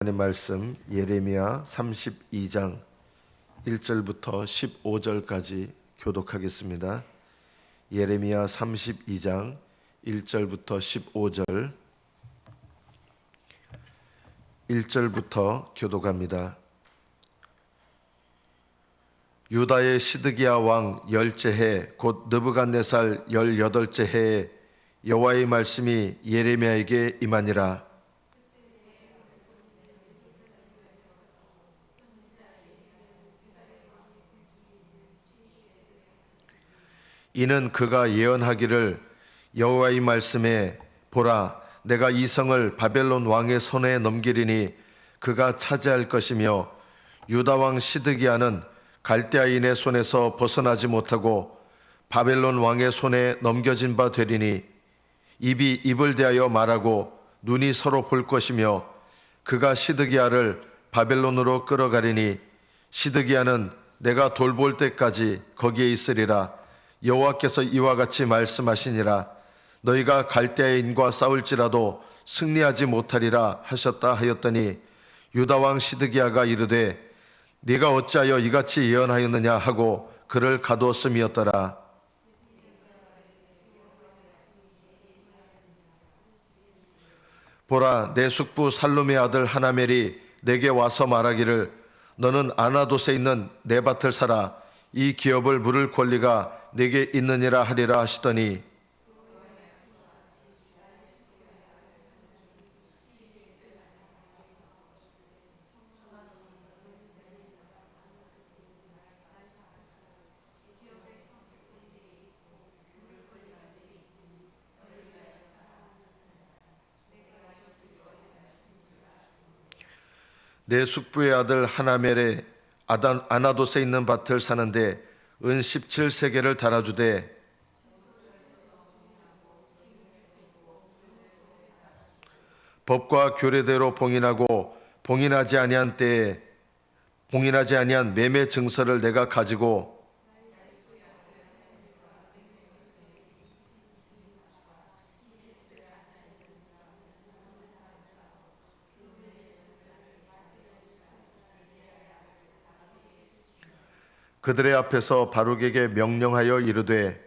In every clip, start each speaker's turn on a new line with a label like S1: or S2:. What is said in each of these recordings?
S1: 하나님 말씀 예레미야 32장 1절부터 15절까지 교독하겠습니다. 예레미야 32장 1절부터 15절 1절부터 교독합니다. 유다의 시드기야 왕 열째 해 곧 느부갓네살 18째 해에 여호와의 말씀이 예레미야에게 임하니라. 이는 그가 예언하기를 여호와의 말씀에 보라, 내가 이 성을 바벨론 왕의 손에 넘기리니 그가 차지할 것이며 유다 왕 시드기야는 갈대아인의 손에서 벗어나지 못하고 바벨론 왕의 손에 넘겨진 바 되리니 입이 입을 대하여 말하고 눈이 서로 볼 것이며 그가 시드기야를 바벨론으로 끌어가리니 시드기야는 내가 돌볼 때까지 거기에 있으리라. 여호와께서 이와 같이 말씀하시니라. 너희가 갈대아인과 싸울지라도 승리하지 못하리라 하셨다 하였더니 유다 왕 시드기야가 이르되 네가 어찌하여 이같이 예언하였느냐 하고 그를 가두었음이었더라. 보라, 내 숙부 살룸의 아들 하나멜이 내게 와서 말하기를 너는 아나돗에 있는 내 밭을 사라. 이 기업을 물을 권리가 내게 있느니라 하리라 하시더니 내 숙부의 아들 하나멜의 아나돗에 있는 밭을 사는데 은 17세겔을 달아주되 법과 규례대로 봉인하고 봉인하지 아니한 때에 봉인하지 아니한 매매 증서를 내가 가지고 그들의 앞에서 바룩에게 명령하여 이르되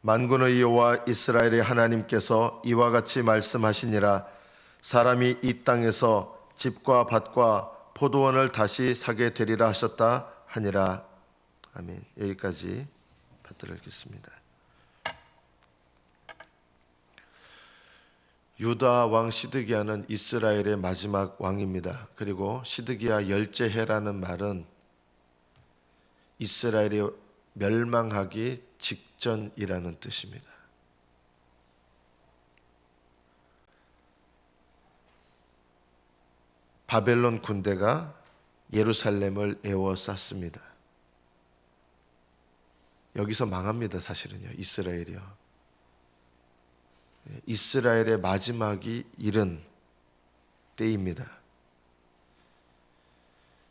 S1: 만군의 여호와 이스라엘의 하나님께서 이와 같이 말씀하시니라. 사람이 이 땅에서 집과 밭과 포도원을 다시 사게 되리라 하셨다 하니라. 아멘. 여기까지 받들어 읽겠습니다. 유다 왕 시드기야는 이스라엘의 마지막 왕입니다. 그리고 시드기야 열째 해라는 말은 이스라엘이 멸망하기 직전이라는 뜻입니다. 바벨론 군대가 예루살렘을 에워쌌습니다. 여기서 망합니다. 사실은요. 이스라엘이요. 이스라엘의 마지막이 이른 때입니다.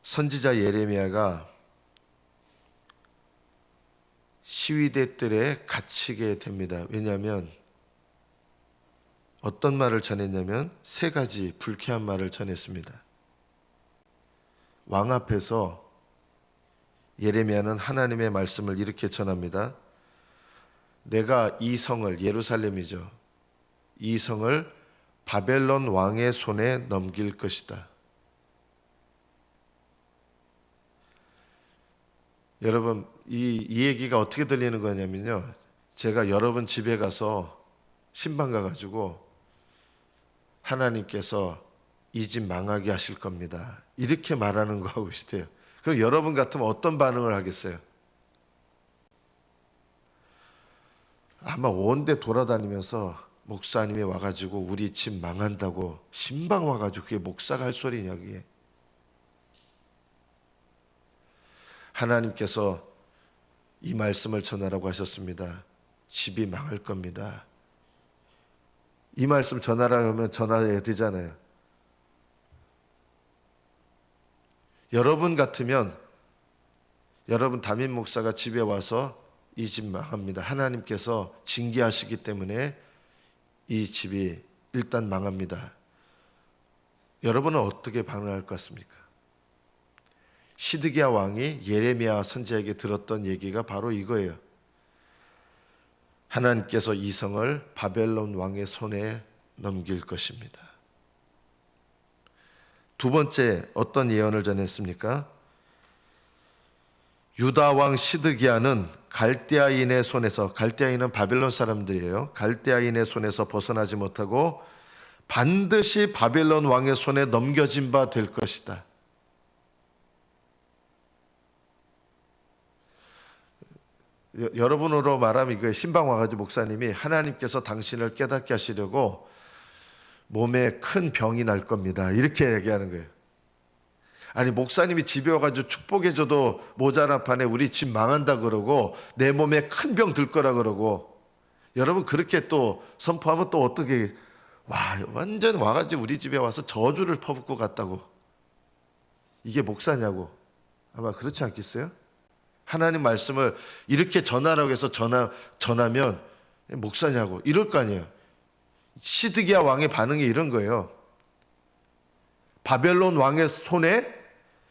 S1: 선지자 예레미야가 시위대 뜰에 갇히게 됩니다. 왜냐하면 어떤 말을 전했냐면 세 가지 불쾌한 말을 전했습니다. 왕 앞에서 예레미야는 하나님의 말씀을 이렇게 전합니다. 내가 이 성을, 예루살렘이죠, 이 성을 바벨론 왕의 손에 넘길 것이다. 여러분, 이 얘기가 어떻게 들리는 거냐면요, 제가 여러분 집에 가서 신방 가가지고 하나님께서 이 집 망하게 하실 겁니다, 이렇게 말하는 거하고 비슷해요. 그럼 여러분 같으면 어떤 반응을 하겠어요? 아마 온데 돌아다니면서 목사님이 와가지고 우리 집 망한다고, 신방 와가지고 그게 목사가 할 소리냐 그게. 하나님께서 이 말씀을 전하라고 하셨습니다. 집이 망할 겁니다. 이 말씀 전하라고 하면 전화해야 되잖아요. 여러분 같으면 여러분 담임 목사가 집에 와서 이 집 망합니다. 하나님께서 징계하시기 때문에 이 집이 일단 망합니다. 여러분은 어떻게 반응할 것 같습니까? 시드기야 왕이 예레미야 선지자에게 들었던 얘기가 바로 이거예요. 하나님께서 이 성을 바벨론 왕의 손에 넘길 것입니다. 두 번째 어떤 예언을 전했습니까? 유다 왕 시드기야는 갈대아인의 손에서, 갈대아인은 바벨론 사람들이에요. 갈대아인의 손에서 벗어나지 못하고 반드시 바벨론 왕의 손에 넘겨진 바 될 것이다. 여러분으로 말하면 이거예요. 신방 와가지고 목사님이 하나님께서 당신을 깨닫게 하시려고 몸에 큰 병이 날 겁니다. 이렇게 얘기하는 거예요. 아니, 목사님이 집에 와가지고 축복해줘도 모자란 판에 우리 집 망한다 그러고 내 몸에 큰 병 들 거라 그러고, 여러분 그렇게 또 선포하면 또 어떻게, 와, 완전 와가지고 우리 집에 와서 저주를 퍼붓고 갔다고, 이게 목사냐고. 아마 그렇지 않겠어요? 하나님 말씀을 이렇게 전하라고 해서 전하면 목사냐고 이럴 거 아니에요. 시드기야 왕의 반응이 이런 거예요. 바벨론 왕의 손에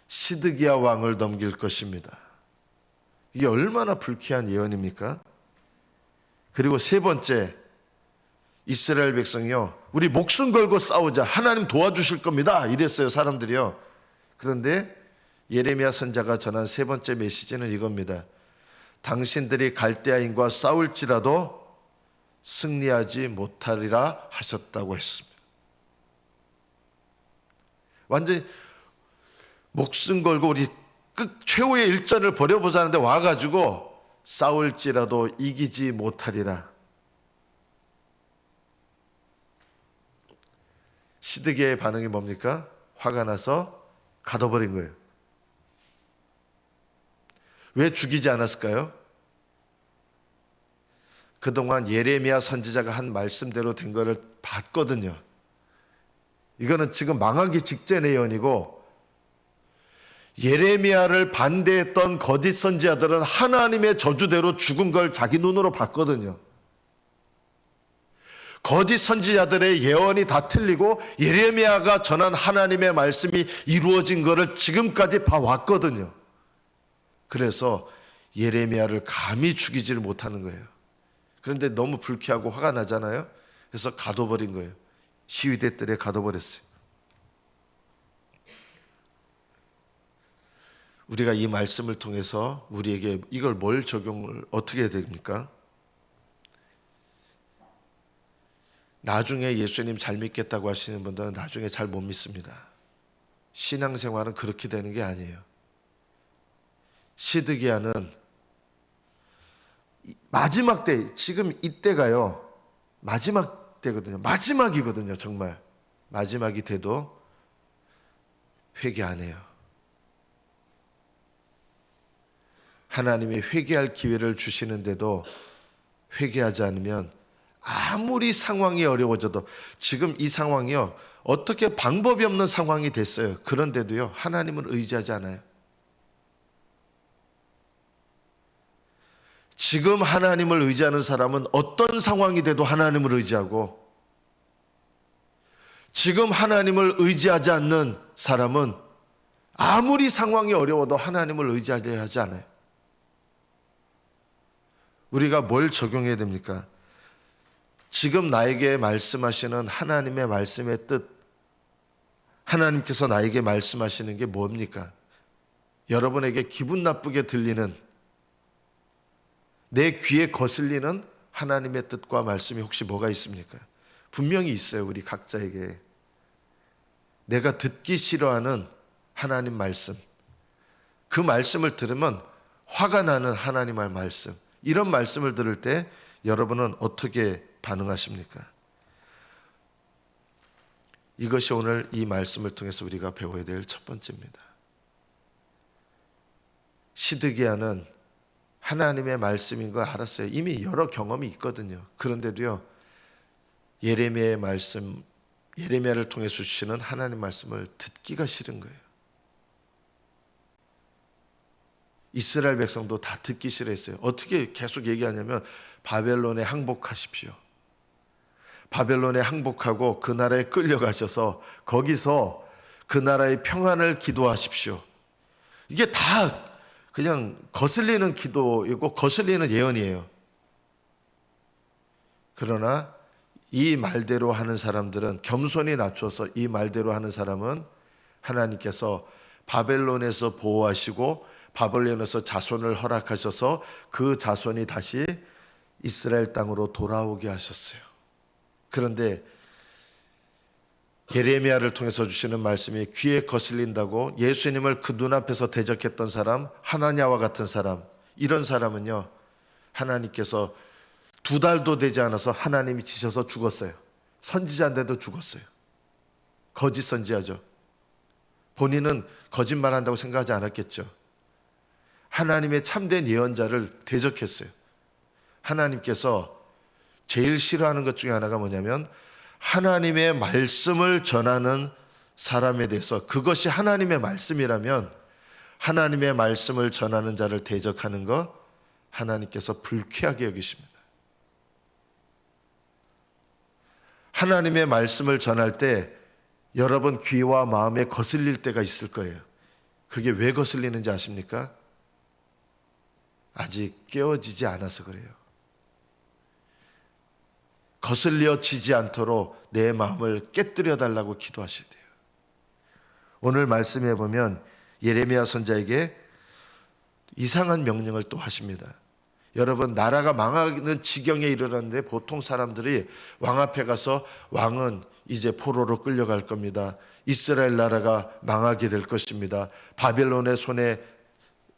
S1: 시드기야 왕을 넘길 것입니다. 이게 얼마나 불쾌한 예언입니까? 그리고 세 번째, 이스라엘 백성이요, 우리 목숨 걸고 싸우자, 하나님 도와주실 겁니다, 이랬어요, 사람들이요. 그런데 예레미야 선자가 전한 세 번째 메시지는 이겁니다. 당신들이 갈대아인과 싸울지라도 승리하지 못하리라 하셨다고 했습니다. 완전히 목숨 걸고 우리 최후의 일전을 벌여보자는데 와가지고 싸울지라도 이기지 못하리라. 시드기야의 반응이 뭡니까? 화가 나서 가둬버린 거예요. 왜 죽이지 않았을까요? 그동안 예레미야 선지자가 한 말씀대로 된 거를 봤거든요. 이거는 지금 망하기 직전의 예언이고, 예레미야를 반대했던 거짓 선지자들은 하나님의 저주대로 죽은 걸 자기 눈으로 봤거든요. 거짓 선지자들의 예언이 다 틀리고 예레미야가 전한 하나님의 말씀이 이루어진 것을 지금까지 봐왔거든요. 그래서 예레미야를 감히 죽이지를 못하는 거예요. 그런데 너무 불쾌하고 화가 나잖아요. 그래서 가둬버린 거예요. 시위대 뜰에 가둬버렸어요. 우리가 이 말씀을 통해서 우리에게 이걸 뭘 적용을 어떻게 해야 됩니까? 나중에 예수님 잘 믿겠다고 하시는 분들은 나중에 잘 못 믿습니다. 신앙생활은 그렇게 되는 게 아니에요. 시드기야는 마지막 때, 지금 이때가요, 마지막 때거든요. 마지막이거든요, 정말. 마지막이 돼도 회개 안 해요. 하나님이 회개할 기회를 주시는데도 회개하지 않으면 아무리 상황이 어려워져도, 지금 이 상황이요, 어떻게 방법이 없는 상황이 됐어요. 그런데도요, 하나님을 의지하지 않아요. 지금 하나님을 의지하는 사람은 어떤 상황이 돼도 하나님을 의지하고, 지금 하나님을 의지하지 않는 사람은 아무리 상황이 어려워도 하나님을 의지하지 않아요. 우리가 뭘 적용해야 됩니까? 지금 나에게 말씀하시는 하나님의 말씀의 뜻, 하나님께서 나에게 말씀하시는 게 뭡니까? 여러분에게 기분 나쁘게 들리는, 내 귀에 거슬리는 하나님의 뜻과 말씀이 혹시 뭐가 있습니까? 분명히 있어요. 우리 각자에게. 내가 듣기 싫어하는 하나님 말씀, 그 말씀을 들으면 화가 나는 하나님의 말씀, 이런 말씀을 들을 때 여러분은 어떻게 반응하십니까? 이것이 오늘 이 말씀을 통해서 우리가 배워야 될 첫 번째입니다. 시드기야는 하나님의 말씀인 거 알았어요. 이미 여러 경험이 있거든요. 그런데도요, 예레미야의 말씀, 예레미야를 통해서 주시는 하나님 말씀을 듣기가 싫은 거예요. 이스라엘 백성도 다 듣기 싫어했어요. 어떻게 계속 얘기하냐면 바벨론에 항복하십시오. 바벨론에 항복하고 그 나라에 끌려가셔서 거기서 그 나라의 평안을 기도하십시오. 이게 다 그냥 거슬리는 기도이고 거슬리는 예언이에요. 그러나 이 말대로 하는 사람들은, 겸손히 낮춰서 이 말대로 하는 사람은 하나님께서 바벨론에서 보호하시고 바벨론에서 자손을 허락하셔서 그 자손이 다시 이스라엘 땅으로 돌아오게 하셨어요. 그런데 예레미야를 통해서 주시는 말씀이 귀에 거슬린다고 예수님을 그 눈앞에서 대적했던 사람, 하나냐와 같은 사람, 이런 사람은요, 하나님께서 2달도 되지 않아서 하나님이 치셔서 죽었어요. 선지자인데도 죽었어요. 거짓 선지자죠. 본인은 거짓말한다고 생각하지 않았겠죠. 하나님의 참된 예언자를 대적했어요. 하나님께서 제일 싫어하는 것 중에 하나가 뭐냐면 하나님의 말씀을 전하는 사람에 대해서, 그것이 하나님의 말씀이라면 하나님의 말씀을 전하는 자를 대적하는 것, 하나님께서 불쾌하게 여기십니다. 하나님의 말씀을 전할 때 여러분 귀와 마음에 거슬릴 때가 있을 거예요. 그게 왜 거슬리는지 아십니까? 아직 깨어지지 않아서 그래요. 거슬려지지 않도록 내 마음을 깨뜨려 달라고 기도하셔야 돼요. 오늘 말씀해 보면 예레미야 선지자에게 이상한 명령을 또 하십니다. 여러분, 나라가 망하는 지경에 이르렀는데 보통 사람들이 왕 앞에 가서 왕은 이제 포로로 끌려갈 겁니다. 이스라엘 나라가 망하게 될 것입니다. 바벨론의 손에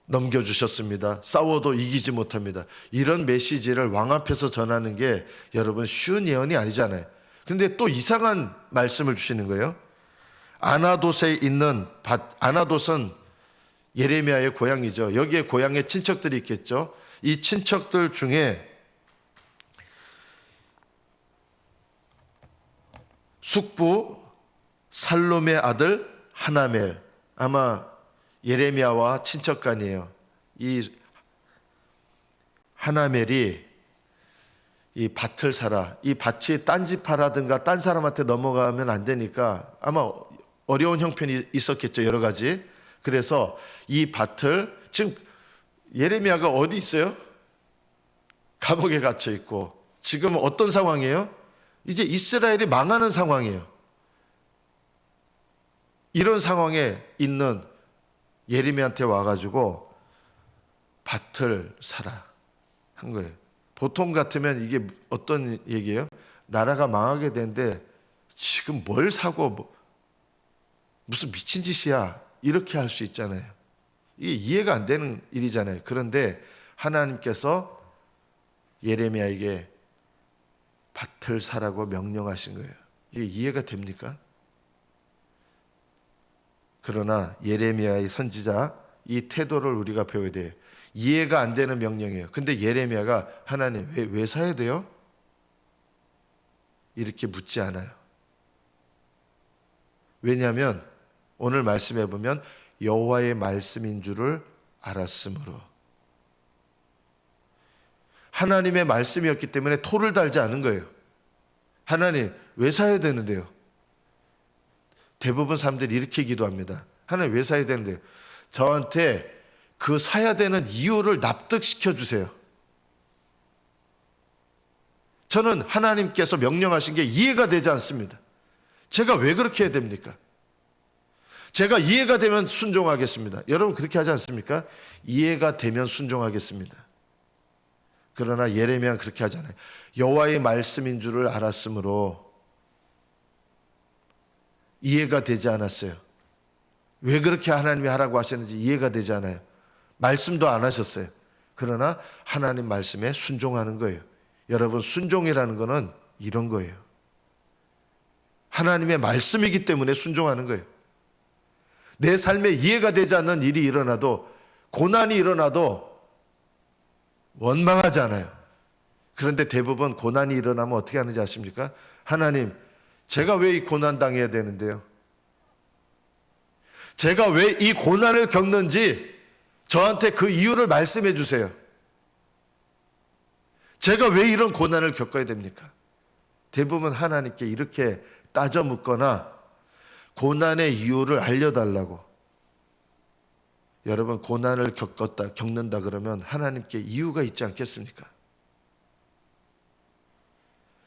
S1: 넘겨주셨습니다. 싸워도 이기지 못합니다. 이런 메시지를 왕 앞에서 전하는 게 여러분 쉬운 예언이 아니잖아요. 그런데 또 이상한 말씀을 주시는 거예요. 아나돗에 있는 아나돗은 예레미야의 고향이죠. 여기에 고향에 친척들이 있겠죠. 이 친척들 중에 숙부 살롬의 아들 하나멜, 아마 예레미야와 친척간이에요. 이 하나멜이 이 밭을 사라. 이 밭이 딴 집 파라든가 딴 사람한테 넘어가면 안 되니까 아마 어려운 형편이 있었겠죠. 여러 가지. 그래서 이 밭을, 지금 예레미야가 어디 있어요? 감옥에 갇혀 있고 지금 어떤 상황이에요? 이제 이스라엘이 망하는 상황이에요. 이런 상황에 있는 예레미야한테 와가지고 밭을 사라 한 거예요. 보통 같으면 이게 어떤 얘기예요? 나라가 망하게 되는데 지금 뭘 사고 무슨 미친 짓이야, 이렇게 할 수 있잖아요. 이게 이해가 안 되는 일이잖아요. 그런데 하나님께서 예레미야에게 밭을 사라고 명령하신 거예요. 이게 이해가 됩니까? 그러나 예레미야의 선지자, 이 태도를 우리가 배워야 돼요. 이해가 안 되는 명령이에요. 근데 예레미야가 하나님 왜 사야 돼요? 이렇게 묻지 않아요. 왜냐하면 오늘 말씀해 보면 여호와의 말씀인 줄을 알았으므로, 하나님의 말씀이었기 때문에 토를 달지 않은 거예요. 하나님 왜 사야 되는데요? 대부분 사람들이 이렇게 기도합니다. 하나님 왜 사야 되는데요? 저한테 그 사야 되는 이유를 납득시켜 주세요. 저는 하나님께서 명령하신 게 이해가 되지 않습니다. 제가 왜 그렇게 해야 됩니까? 제가 이해가 되면 순종하겠습니다. 여러분 그렇게 하지 않습니까? 이해가 되면 순종하겠습니다. 그러나 예레미야는 그렇게 하잖아요. 여호와의 말씀인 줄을 알았으므로 이해가 되지 않았어요. 왜 그렇게 하나님이 하라고 하셨는지 이해가 되지 않아요. 말씀도 안 하셨어요. 그러나 하나님 말씀에 순종하는 거예요. 여러분, 순종이라는 거는 이런 거예요. 하나님의 말씀이기 때문에 순종하는 거예요. 내 삶에 이해가 되지 않는 일이 일어나도, 고난이 일어나도 원망하지 않아요. 그런데 대부분 고난이 일어나면 어떻게 하는지 아십니까? 하나님, 제가 왜 이 고난 당해야 되는데요? 제가 왜 이 고난을 겪는지 저한테 그 이유를 말씀해 주세요. 제가 왜 이런 고난을 겪어야 됩니까? 대부분 하나님께 이렇게 따져 묻거나 고난의 이유를 알려달라고. 여러분, 고난을 겪는다 그러면 하나님께 이유가 있지 않겠습니까?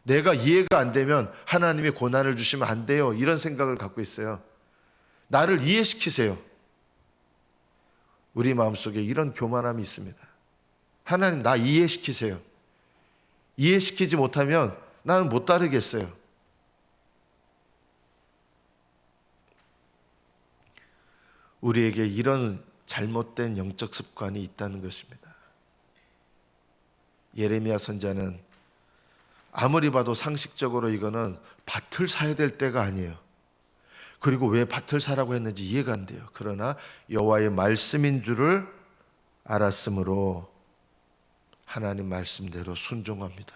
S1: 내가 이해가 안 되면 하나님이 고난을 주시면 안 돼요, 이런 생각을 갖고 있어요. 나를 이해시키세요. 우리 마음속에 이런 교만함이 있습니다. 하나님, 나 이해시키세요. 이해시키지 못하면 나는 못 따르겠어요. 우리에게 이런 잘못된 영적 습관이 있다는 것입니다. 예레미야 선지자는 아무리 봐도 상식적으로 이거는 밭을 사야 될 때가 아니에요. 그리고 왜 밭을 사라고 했는지 이해가 안 돼요. 그러나 여호와의 말씀인 줄을 알았으므로 하나님 말씀대로 순종합니다.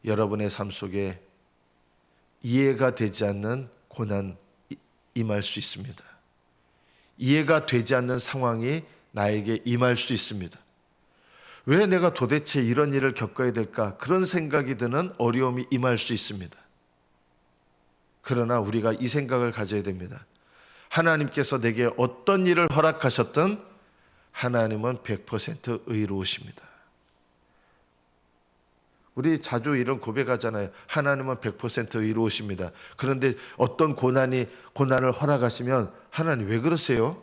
S1: 여러분의 삶 속에 이해가 되지 않는 고난 임할 수 있습니다. 이해가 되지 않는 상황이 나에게 임할 수 있습니다. 왜 내가 도대체 이런 일을 겪어야 될까? 그런 생각이 드는 어려움이 임할 수 있습니다. 그러나 우리가 이 생각을 가져야 됩니다. 하나님께서 내게 어떤 일을 허락하셨든 하나님은 100% 의로우십니다. 우리 자주 이런 고백하잖아요. 하나님은 100% 의로우십니다. 그런데 어떤 고난을 허락하시면 하나님 왜 그러세요?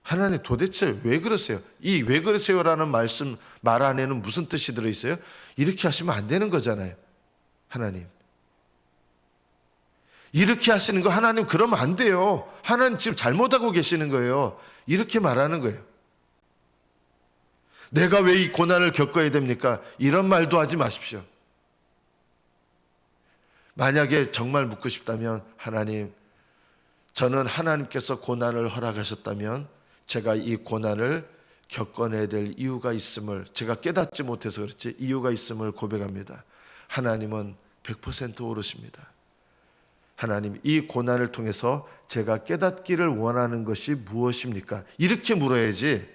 S1: 하나님 도대체 왜 그러세요? 이 왜 그러세요라는 말 안에는 무슨 뜻이 들어있어요? 이렇게 하시면 안 되는 거잖아요. 하나님, 이렇게 하시는 거 하나님 그러면 안 돼요. 하나님 지금 잘못하고 계시는 거예요. 이렇게 말하는 거예요. 내가 왜 이 고난을 겪어야 됩니까? 이런 말도 하지 마십시오. 만약에 정말 묻고 싶다면, 하나님, 저는 하나님께서 고난을 허락하셨다면 제가 이 고난을 겪어내야 될 이유가 있음을, 제가 깨닫지 못해서 그렇지 이유가 있음을 고백합니다. 하나님은 100% 옳으십니다. 하나님, 이 고난을 통해서 제가 깨닫기를 원하는 것이 무엇입니까? 이렇게 물어야지.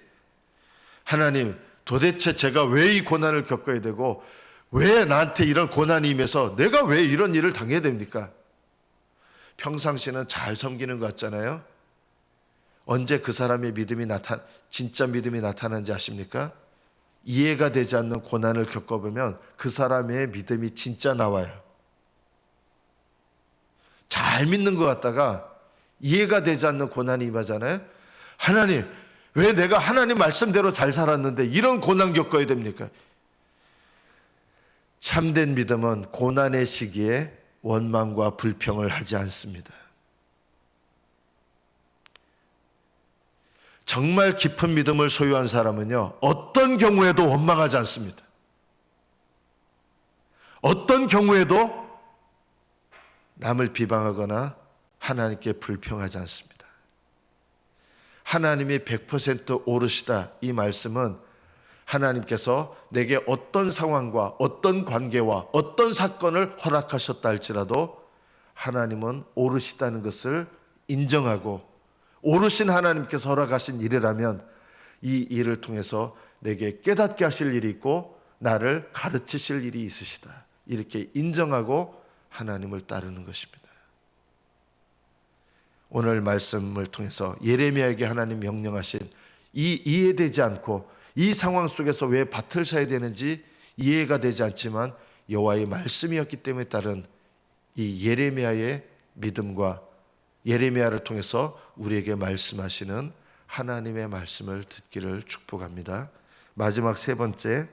S1: 하나님, 도대체 제가 왜 이 고난을 겪어야 되고 왜 나한테 이런 고난이 임해서 내가 왜 이런 일을 당해야 됩니까? 평상시는 잘 섬기는 것 같잖아요. 언제 그 사람의 진짜 믿음이 나타나는지 아십니까? 이해가 되지 않는 고난을 겪어보면 그 사람의 믿음이 진짜 나와요. 잘 믿는 것 같다가 이해가 되지 않는 고난이 임하잖아요. 하나님, 왜 내가 하나님 말씀대로 잘 살았는데 이런 고난 겪어야 됩니까? 참된 믿음은 고난의 시기에 원망과 불평을 하지 않습니다. 정말 깊은 믿음을 소유한 사람은요, 어떤 경우에도 원망하지 않습니다. 어떤 경우에도 남을 비방하거나 하나님께 불평하지 않습니다. 하나님이 100% 옳으시다, 이 말씀은 하나님께서 내게 어떤 상황과 어떤 관계와 어떤 사건을 허락하셨다 할지라도 하나님은 옳으시다는 것을 인정하고, 옳으신 하나님께서 허락하신 일이라면 이 일을 통해서 내게 깨닫게 하실 일이 있고 나를 가르치실 일이 있으시다, 이렇게 인정하고 하나님을 따르는 것입니다. 오늘 말씀을 통해서 예레미야에게 하나님 명령하신 이 이해되지 않고 이 상황 속에서 왜 밭을 사야 되는지 이해가 되지 않지만 여호와의 말씀이었기 때문에 따른 이 예레미야의 믿음과 예레미야를 통해서 우리에게 말씀하시는 하나님의 말씀을 듣기를 축복합니다. 마지막 세 번째,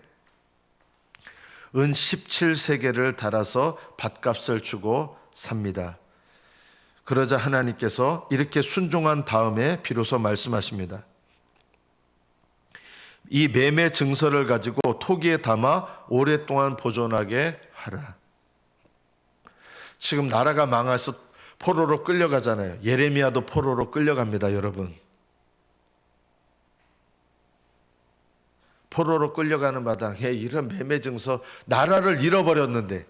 S1: 은 17세겔을 달아서 밭값을 주고 삽니다. 그러자 하나님께서 이렇게 순종한 다음에 비로소 말씀하십니다. 이 매매 증서를 가지고 토기에 담아 오랫동안 보존하게 하라. 지금 나라가 망해서 포로로 끌려가잖아요. 예레미야도 포로로 끌려갑니다, 여러분. 포로로 끌려가는 마당에 이런 매매 증서, 나라를 잃어버렸는데,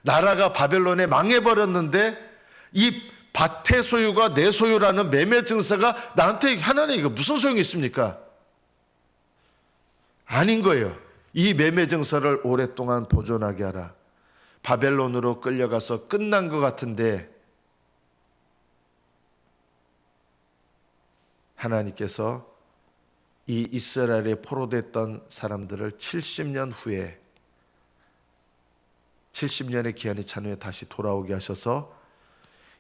S1: 나라가 바벨론에 망해버렸는데 이 밭의 소유가 내 소유라는 매매 증서가 나한테 하나님 이거 무슨 소용이 있습니까? 아닌 거예요. 이 매매 증서를 오랫동안 보존하게 하라. 바벨론으로 끌려가서 끝난 것 같은데 하나님께서 이 이스라엘에 포로됐던 사람들을 70년 후에 70년의 기한이 찬 후에 다시 돌아오게 하셔서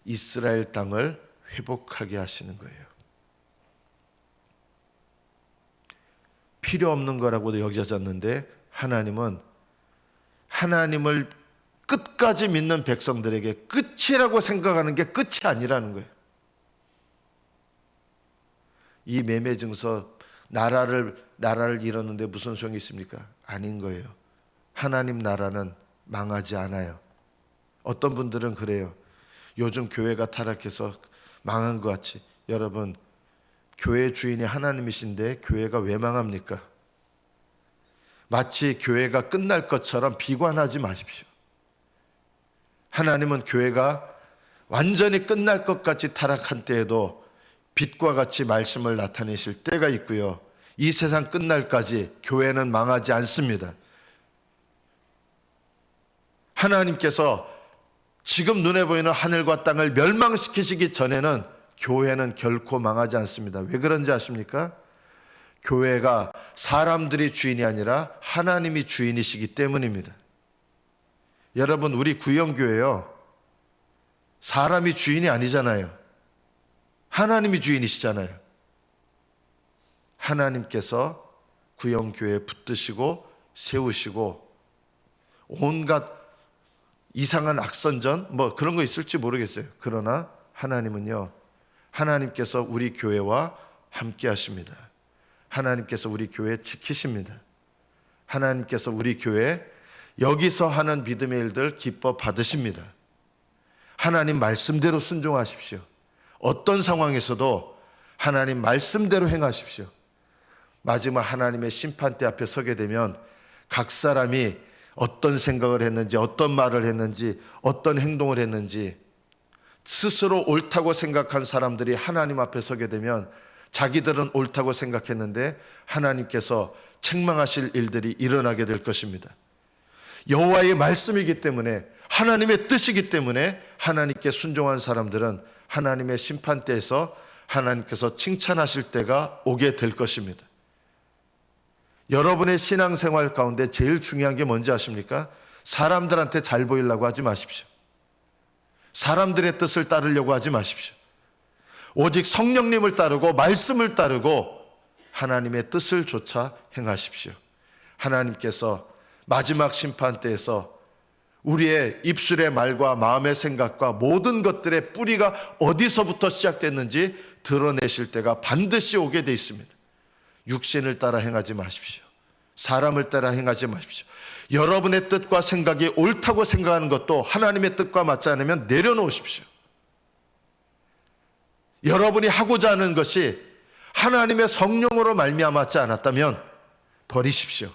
S1: 이스라엘 땅을 회복하게 하시는 거예요. 필요 없는 거라고도 여겨졌는데 하나님은 하나님을 끝까지 믿는 백성들에게 끝이라고 생각하는 게 끝이 아니라는 거예요. 이 매매 증서 나라를 잃었는데 무슨 소용이 있습니까? 아닌 거예요. 하나님 나라는 망하지 않아요. 어떤 분들은 그래요. 요즘 교회가 타락해서 망한 것 같이. 여러분, 교회 주인이 하나님이신데 교회가 왜 망합니까? 마치 교회가 끝날 것처럼 비관하지 마십시오. 하나님은 교회가 완전히 끝날 것 같이 타락한 때에도 빛과 같이 말씀을 나타내실 때가 있고요. 이 세상 끝날까지 교회는 망하지 않습니다. 하나님께서 지금 눈에 보이는 하늘과 땅을 멸망시키시기 전에는 교회는 결코 망하지 않습니다. 왜 그런지 아십니까? 교회가 사람들이 주인이 아니라 하나님이 주인이시기 때문입니다. 여러분, 우리 구영교회요, 사람이 주인이 아니잖아요. 하나님이 주인이시잖아요. 하나님께서 구영교회에 붙드시고 세우시고 온갖 이상한 악선전 뭐 그런 거 있을지 모르겠어요. 그러나 하나님은요, 하나님께서 우리 교회와 함께 하십니다. 하나님께서 우리 교회 지키십니다. 하나님께서 우리 교회 여기서 하는 믿음의 일들 기뻐 받으십니다. 하나님 말씀대로 순종하십시오. 어떤 상황에서도 하나님 말씀대로 행하십시오. 마지막 하나님의 심판대 앞에 서게 되면 각 사람이 어떤 생각을 했는지, 어떤 말을 했는지, 어떤 행동을 했는지 스스로 옳다고 생각한 사람들이 하나님 앞에 서게 되면 자기들은 옳다고 생각했는데 하나님께서 책망하실 일들이 일어나게 될 것입니다. 여호와의 말씀이기 때문에, 하나님의 뜻이기 때문에 하나님께 순종한 사람들은 하나님의 심판대에서 하나님께서 칭찬하실 때가 오게 될 것입니다. 여러분의 신앙생활 가운데 제일 중요한 게 뭔지 아십니까? 사람들한테 잘 보이려고 하지 마십시오. 사람들의 뜻을 따르려고 하지 마십시오. 오직 성령님을 따르고 말씀을 따르고 하나님의 뜻을 조차 행하십시오. 하나님께서 마지막 심판대에서 우리의 입술의 말과 마음의 생각과 모든 것들의 뿌리가 어디서부터 시작됐는지 드러내실 때가 반드시 오게 돼 있습니다. 육신을 따라 행하지 마십시오. 사람을 따라 행하지 마십시오. 여러분의 뜻과 생각이 옳다고 생각하는 것도 하나님의 뜻과 맞지 않으면 내려놓으십시오. 여러분이 하고자 하는 것이 하나님의 성령으로 말미암았지 않았다면 버리십시오.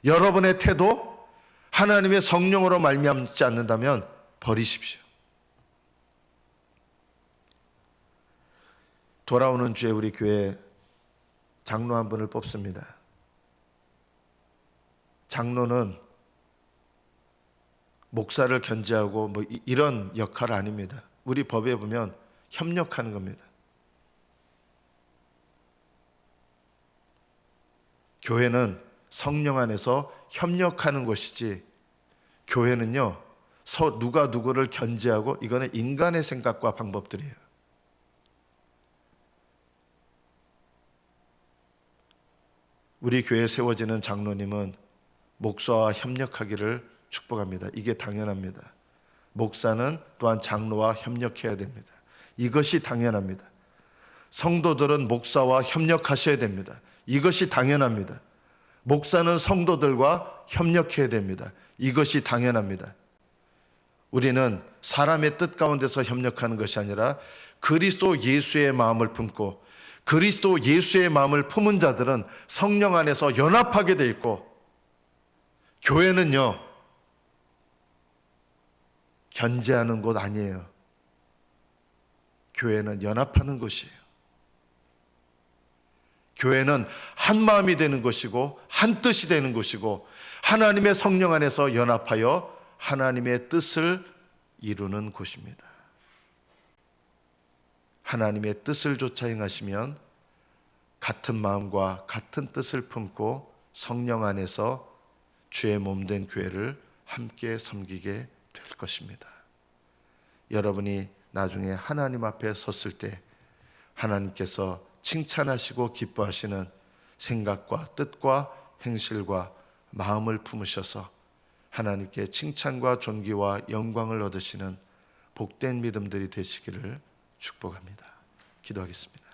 S1: 여러분의 태도 하나님의 성령으로 말미암지 않는다면 버리십시오. 돌아오는 주에 우리 교회 장로 한 분을 뽑습니다. 장로는 목사를 견제하고 뭐 이런 역할 아닙니다. 우리 법에 보면 협력하는 겁니다. 교회는 성령 안에서 협력하는 것이지, 교회는요 누가 누구를 견제하고, 이거는 인간의 생각과 방법들이에요. 우리 교회에 세워지는 장로님은 목사와 협력하기를 축복합니다. 이게 당연합니다. 목사는 또한 장로와 협력해야 됩니다. 이것이 당연합니다. 성도들은 목사와 협력하셔야 됩니다. 이것이 당연합니다. 목사는 성도들과 협력해야 됩니다. 이것이 당연합니다. 우리는 사람의 뜻 가운데서 협력하는 것이 아니라 그리스도 예수의 마음을 품고, 그리스도 예수의 마음을 품은 자들은 성령 안에서 연합하게 돼 있고, 교회는요 견제하는 곳 아니에요. 교회는 연합하는 것이에요. 교회는 한 마음이 되는 것이고 한 뜻이 되는 것이고 하나님의 성령 안에서 연합하여 하나님의 뜻을 이루는 곳입니다. 하나님의 뜻을 좇아 행하시면 같은 마음과 같은 뜻을 품고 성령 안에서 주의 몸된 교회를 함께 섬기게 될 것입니다. 여러분이 나중에 하나님 앞에 섰을 때 하나님께서 칭찬하시고 기뻐하시는 생각과 뜻과 행실과 마음을 품으셔서 하나님께 칭찬과 존귀와 영광을 얻으시는 복된 믿음들이 되시기를 축복합니다. 기도하겠습니다.